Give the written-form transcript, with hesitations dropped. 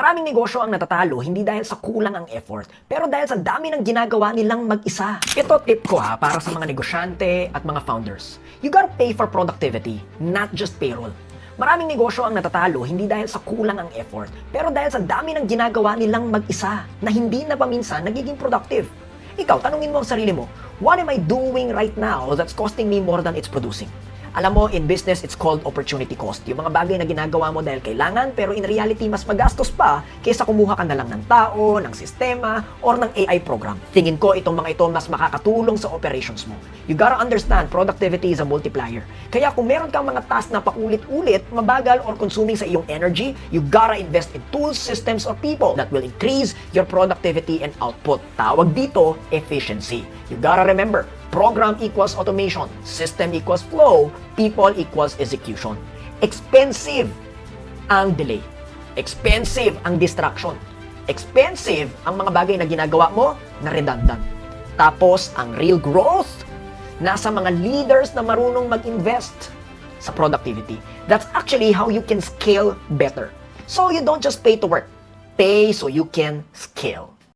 Maraming negosyo ang natatalo hindi dahil sa kulang ang effort, pero dahil sa dami ng ginagawa nilang mag-isa. Ito tip ko para sa mga negosyante at mga founders. You gotta pay for productivity, not just payroll. Maraming negosyo ang natatalo hindi dahil sa kulang ang effort, pero dahil sa dami ng ginagawa nilang mag-isa na hindi na paminsan nagiging productive. Ikaw, tanungin mo ang sarili mo, what am I doing right now that's costing me more than it's producing? Alam mo, in business, it's called opportunity cost. Yung mga bagay na ginagawa mo dahil kailangan, pero in reality, mas magastos pa kaysa kumuha ka na lang ng tao, ng sistema, or ng AI program. Tingin ko, itong mga ito mas makakatulong sa operations mo. You gotta understand, productivity is a multiplier. Kaya kung meron kang mga task na paulit-ulit, mabagal, or consuming sa iyong energy, you gotta invest in tools, systems, or people that will increase your productivity and output. Tawag dito, efficiency. You gotta remember, program equals automation, system equals flow, people equals execution. Expensive ang delay. Expensive ang distraction. Expensive ang mga bagay na ginagawa mo na redundant. Tapos, ang real growth, nasa mga leaders na marunong mag-invest sa productivity. That's actually how you can scale better. So you don't just pay to work. Pay so you can scale.